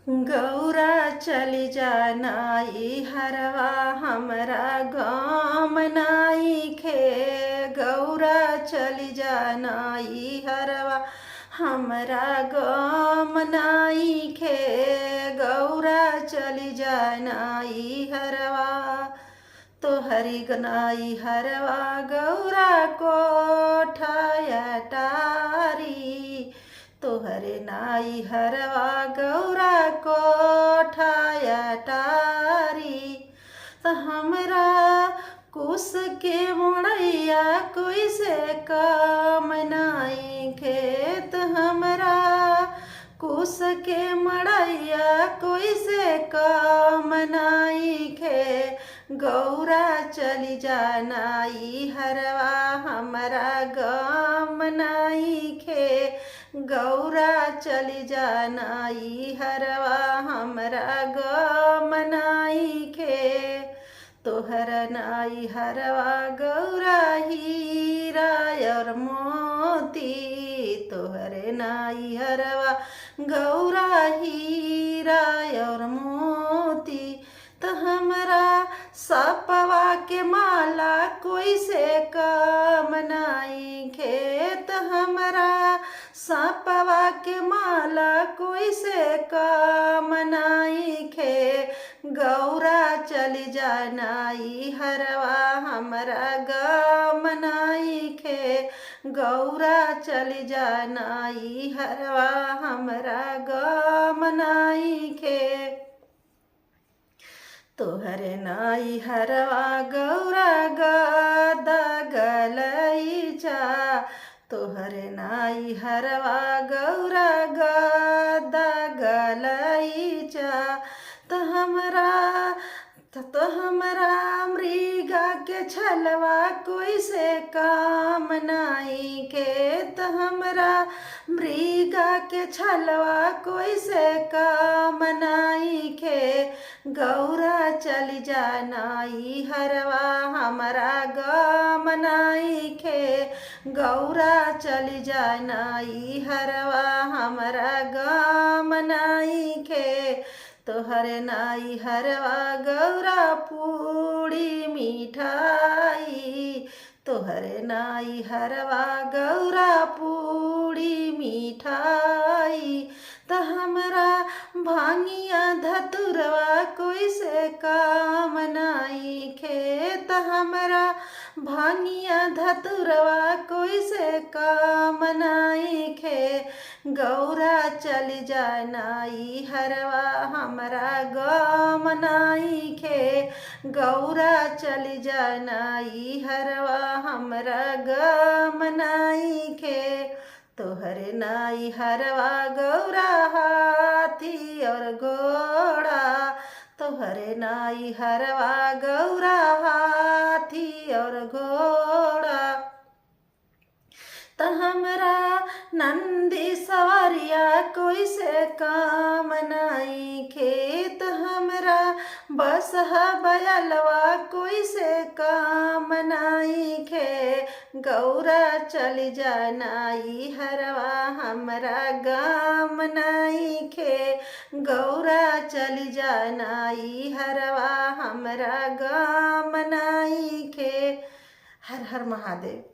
गौरा चली जानाई हरवा हमरा गाम नाइखे। गौरा चली जानाई हरवा हमरा गाम नाइखे। गौरा चली जानाई हरवा तोहरी गनाई हरवा गौरा कोठाया टारी। तोहरे नाई हरवा गौरा कोठाया टारी। त हमरा कुस के मुड़ैया कोई से काम नाई खेत। हमरा कुस के मड़ैया कोई से काम नाई खे। गौरा चली जानाई हरवा हमरा गाम नाई खे। गौरा चली जानाई हरवा हमरा गाम नाई खे। तोहर नाई हरवा गौरा हीरा और मोती। तोहरे नाई हरवा गौरा हीरा और मोती। त हमरा सपवा के माला कोई से काम नाई खेत। हमरा सपवा के माला कोई से काम नाई खे। गौरा चली जानाई हरवा हमरा गाम नाई खे। गौरा चली जानाई हरवा हमरा गाम नाई खे। तोहरे नाई हरवा गौरा गदा गलैचा। तोहरे नाई हरवा गौरा गदा गलैचा। तो हमरा मृगा के छलवा कोई से काम नाई के। तो हमरा मृगा के छलवा कोई से काम नाई के। गौरा चली जानाई हरवा हमरा गाम नाई खे। गौरा चली जानाई हरवा हमरा गाम नाई खे। तोहरे नाई हरवा गौरा पूड़ी मिठाई। तोहरे नाई हरवा गौरा पूड़ी मिठाई। त हमरा भांगिया धतुरवा कोई से काम नाई खेत। हमरा भांगिया धतुरवा कोई से काम नाई खे। गौरा चली जानाई हरवा हमरा गाम नाई खे। गौरा चली जानाई हरवा हमरा गाम नाई खे। तोहरे नाई हरवा गौरा हाथी और घोड़ा। तोहरे नाई हरवा गौरा हाथी और घोड़ा। त हमरा नंदी सवारिया कोई से काम नाई खेत। हमरा बसहा बैलवा कोई से काम नाई खे। गौरा चली जानाई हरवा हमरा गाम नाई खे। गौरा चली जानाई हरवा हमरा गाम नाई खे। हर हर महादेव।